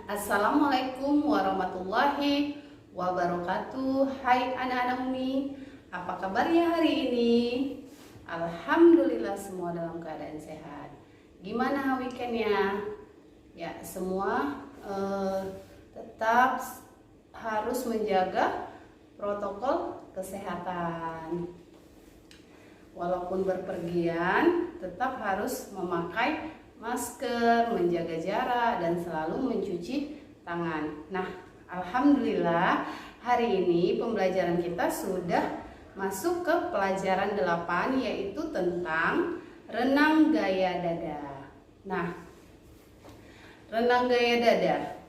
Assalamualaikum warahmatullahi wabarakatuh. Hai anak-anak Umi, apa kabarnya hari ini? Alhamdulillah semua dalam keadaan sehat. Gimana weekendnya? Ya, semua tetap harus menjaga protokol kesehatan. Walaupun berpergian, tetap harus memakai masker, menjaga jarak, dan selalu mencuci tangan. Nah, alhamdulillah hari ini pembelajaran kita sudah masuk ke pelajaran 8, yaitu tentang renang gaya dada. Nah, renang gaya dada.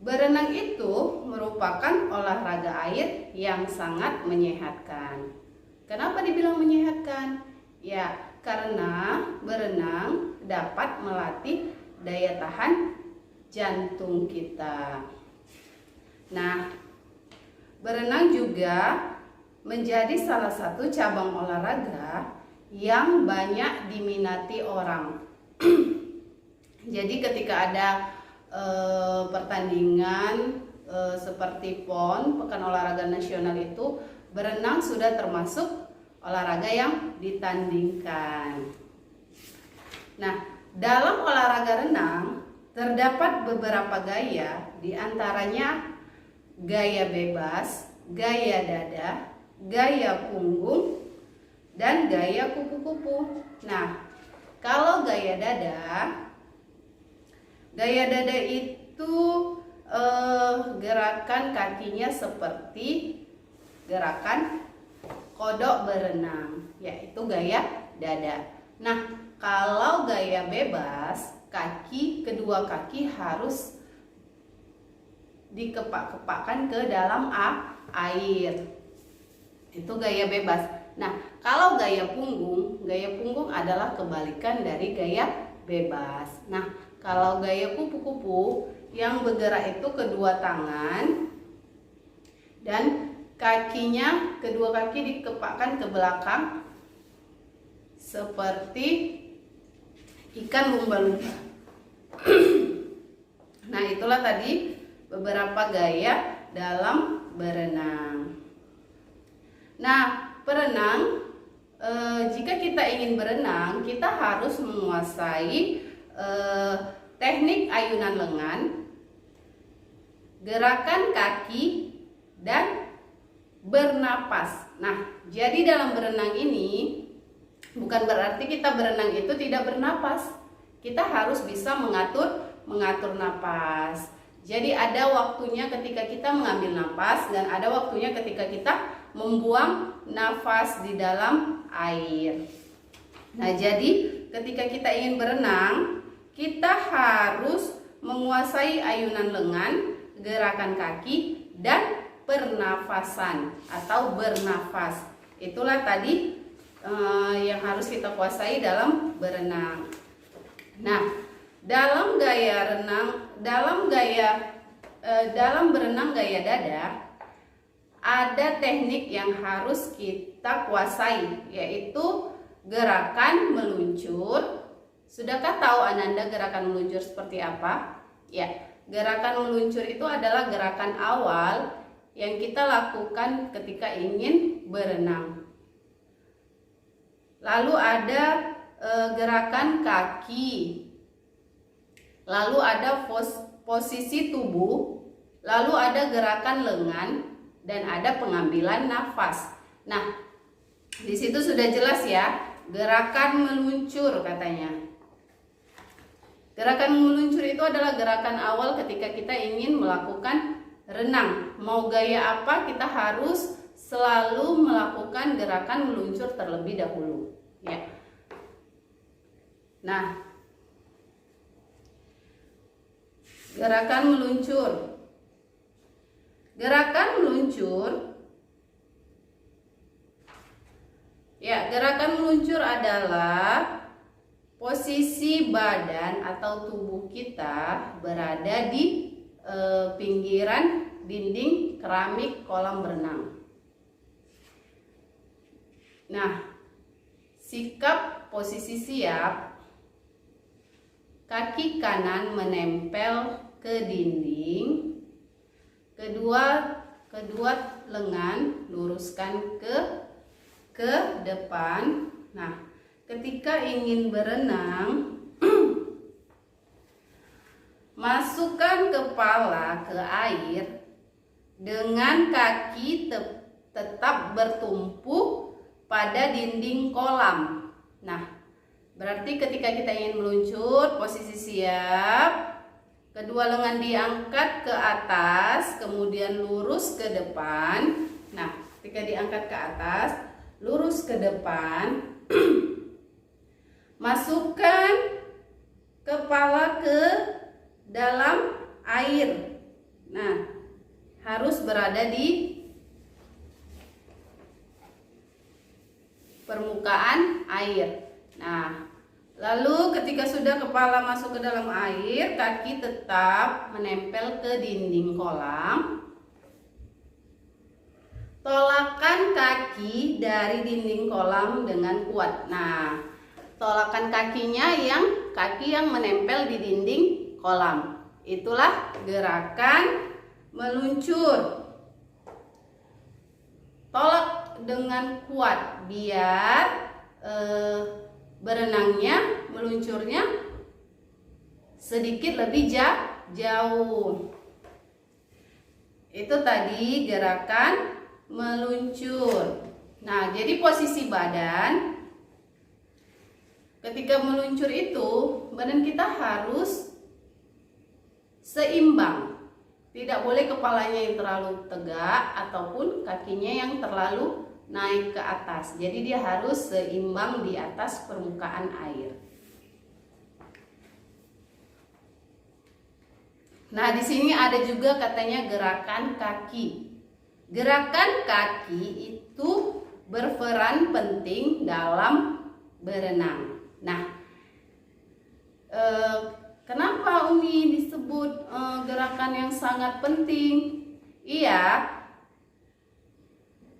Berenang itu merupakan olahraga air yang sangat menyehatkan. Kenapa dibilang menyehatkan? Ya, karena berenang dapat melatih daya tahan jantung kita. Nah, berenang juga menjadi salah satu cabang olahraga yang banyak diminati orang. Jadi ketika ada pertandingan seperti PON, Pekan Olahraga Nasional itu, berenang sudah termasuk olahraga yang ditandingkan. Nah, dalam olahraga renang terdapat beberapa gaya, diantaranya gaya bebas, gaya dada, gaya punggung, dan gaya kupu-kupu. Nah, kalau gaya dada itu gerakan kakinya seperti gerakan kodok berenang, yaitu gaya dada. Nah, kalau gaya bebas, kedua kaki harus dikepak-kepakkan ke dalam air. Itu gaya bebas. Nah, kalau gaya punggung adalah kebalikan dari gaya bebas. Nah, kalau gaya kupu-kupu yang bergerak itu kedua tangan dan kedua kaki dikepakkan ke belakang seperti ikan lumba-lumba. Nah, itulah tadi beberapa gaya dalam berenang. Nah, jika kita ingin berenang, kita harus menguasai teknik ayunan lengan, gerakan kaki, dan bernapas. Nah, jadi dalam berenang ini bukan berarti kita berenang itu tidak bernapas. Kita harus bisa mengatur napas. Jadi ada waktunya ketika kita mengambil napas dan ada waktunya ketika kita membuang nafas di dalam air. Nah, jadi ketika kita ingin berenang, kita harus menguasai ayunan lengan, gerakan kaki, dan pernafasan atau bernafas. Itulah tadi yang harus kita kuasai dalam berenang. Nah, dalam berenang gaya dada ada teknik yang harus kita kuasai, yaitu gerakan meluncur. Sudahkah tahu Ananda gerakan meluncur seperti apa? Ya, gerakan meluncur itu adalah gerakan awal yang kita lakukan ketika ingin berenang. Lalu ada gerakan kaki, lalu ada posisi tubuh, lalu ada gerakan lengan, dan ada pengambilan nafas. Nah, di situ sudah jelas ya, gerakan meluncur katanya. Gerakan meluncur itu adalah gerakan awal ketika kita ingin melakukan renang. Mau gaya apa, kita harus selalu melakukan gerakan meluncur terlebih dahulu, ya. Nah, gerakan meluncur. Ya, gerakan meluncur adalah posisi badan atau tubuh kita berada di pinggiran dinding keramik kolam berenang. Nah, sikap posisi siap, kaki kanan menempel ke dinding. Kedua lengan luruskan ke depan. Nah, ketika ingin berenang, masukkan kepala ke air dengan kaki tetap bertumpu pada dinding kolam. Nah, berarti ketika kita ingin meluncur, posisi siap. Kedua lengan diangkat ke atas, kemudian lurus ke depan. Nah, ketika diangkat ke atas, lurus ke depan. Masukkan kepala ke dalam air. Nah, harus berada di permukaan air. Nah, lalu ketika sudah kepala masuk ke dalam air, kaki tetap menempel ke dinding kolam. Tolakan kaki dari dinding kolam dengan kuat. Nah, tolakan kakinya kaki yang menempel di dinding kolam. Itulah gerakan meluncur. Tolak dengan kuat biar berenangnya, meluncurnya sedikit lebih jauh. Itu tadi gerakan meluncur. Nah, jadi posisi badan ketika meluncur itu, badan kita harus seimbang. Tidak boleh kepalanya yang terlalu tegak ataupun kakinya yang terlalu naik ke atas. Jadi dia harus seimbang di atas permukaan air. Nah, di sini ada juga katanya gerakan kaki. Gerakan kaki itu berperan penting dalam berenang. Nah, kenapa Umi disebut gerakan yang sangat penting? Iya,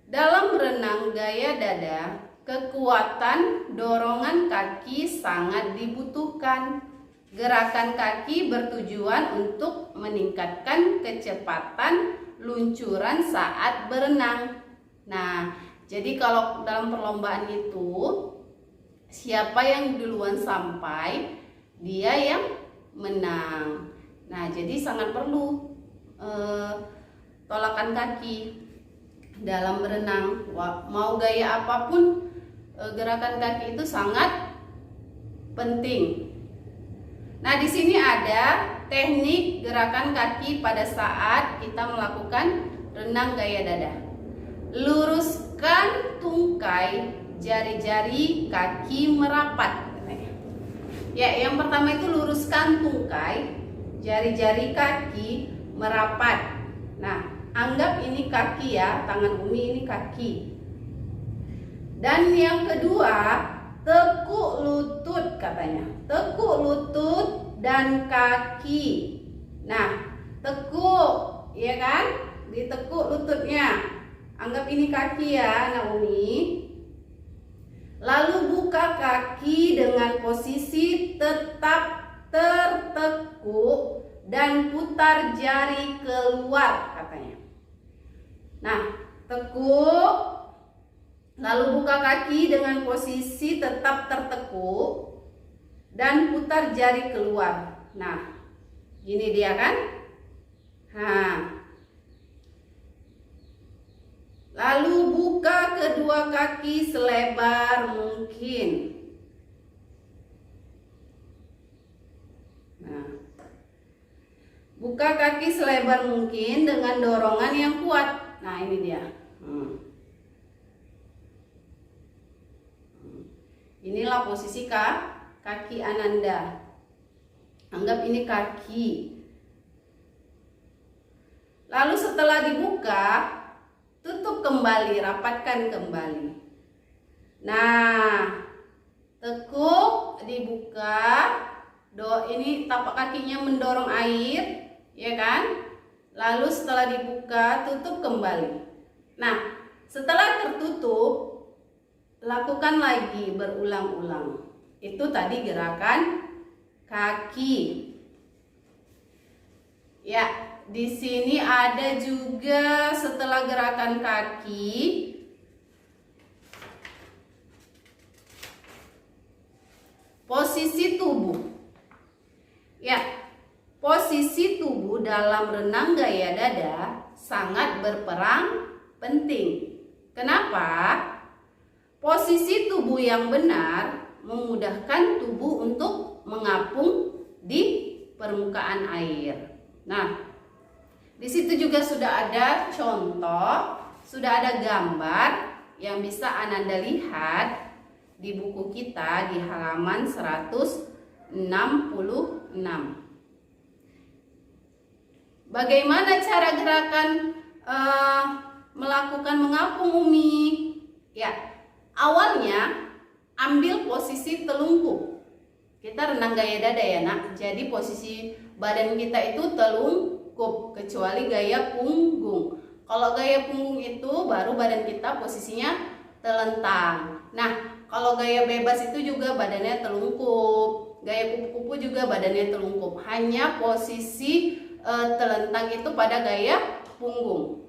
dalam berenang gaya dada, kekuatan dorongan kaki sangat dibutuhkan. Gerakan kaki bertujuan untuk meningkatkan kecepatan luncuran saat berenang. Nah, jadi kalau dalam perlombaan itu, siapa yang duluan sampai, dia yang menang. Nah, jadi sangat perlu tolakan kaki dalam berenang. Mau gaya apapun, gerakan kaki itu sangat penting. Nah, di sini ada teknik gerakan kaki pada saat kita melakukan renang gaya dada. Luruskan tungkai, jari-jari kaki merapat. Ya, yang pertama itu luruskan tungkai, jari-jari kaki merapat. Nah, anggap ini kaki ya, tangan Umi ini kaki. Dan yang kedua, tekuk lutut katanya. Tekuk lutut dan kaki. Nah, tekuk, ya kan? Ditekuk lututnya. Anggap ini kaki ya, anak Umi. Lalu buka kaki dengan posisi tetap tertekuk dan putar jari keluar katanya. Nah, tekuk, lalu buka kaki dengan posisi tetap tertekuk dan putar jari keluar. Nah, gini dia kan? Nah, lalu buka kedua kaki selebar mungkin. Nah, buka kaki selebar mungkin dengan dorongan yang kuat. Nah, ini dia. Inilah posisi kaki Ananda. Anggap ini kaki. Lalu setelah dibuka, tutup kembali, rapatkan kembali. Nah, tekuk, dibuka. Ini tapak kakinya mendorong air, ya kan? Lalu setelah dibuka, tutup kembali. Nah, setelah tertutup, lakukan lagi berulang-ulang. Itu tadi gerakan kaki. Ya, di sini ada juga setelah gerakan kaki, posisi tubuh. Ya, posisi tubuh dalam renang gaya dada sangat berperan penting. Kenapa? Posisi tubuh yang benar memudahkan tubuh untuk mengapung di permukaan air. Nah, di situ juga sudah ada contoh, sudah ada gambar yang bisa Ananda lihat di buku kita di halaman 166. Bagaimana cara gerakan melakukan mengapung, Umi? Ya, awalnya ambil posisi telungkup. Kita renang gaya dada ya nak. Jadi posisi badan kita itu telungkup, kecuali gaya punggung. Kalau gaya punggung itu baru badan kita posisinya telentang. Nah, kalau gaya bebas itu juga badannya telungkup. Gaya kupu-kupu juga badannya telungkup. Hanya posisi telentang itu pada gaya punggung.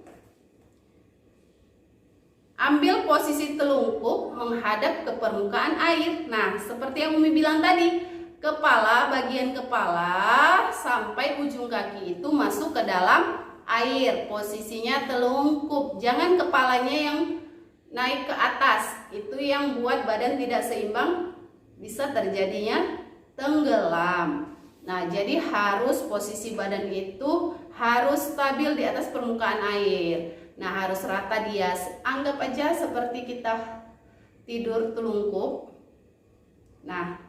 Ambil posisi telungkup menghadap ke permukaan air. Nah, seperti yang Umi bilang tadi, kepala, bagian kepala sampai ujung kaki itu masuk ke dalam air. Posisinya telungkup. Jangan kepalanya yang naik ke atas. Itu yang buat badan tidak seimbang, bisa terjadinya tenggelam. Nah, jadi harus posisi badan itu harus stabil di atas permukaan air. Nah, harus rata dia. Anggap aja seperti kita tidur telungkup. Nah,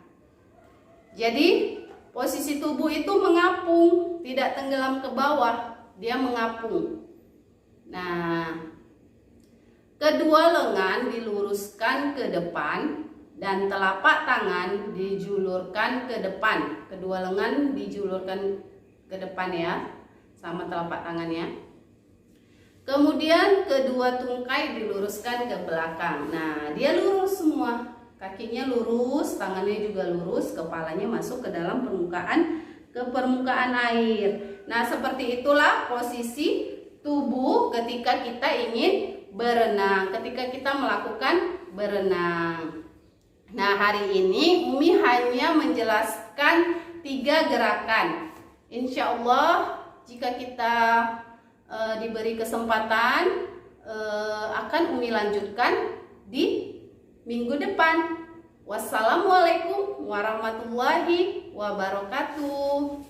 jadi posisi tubuh itu mengapung, tidak tenggelam ke bawah, dia mengapung. Nah, kedua lengan diluruskan ke depan dan telapak tangan dijulurkan ke depan. Kedua lengan dijulurkan ke depan ya, sama telapak tangannya. Kemudian kedua tungkai diluruskan ke belakang. Nah, dia lurus semua. Kakinya lurus, tangannya juga lurus, kepalanya masuk ke dalam permukaan air. Nah, seperti itulah posisi tubuh ketika kita ingin berenang, ketika kita melakukan berenang. Nah, hari ini Umi hanya menjelaskan 3 gerakan. Insya Allah jika kita diberi kesempatan akan Umi lanjutkan di minggu depan. Wassalamualaikum warahmatullahi wabarakatuh.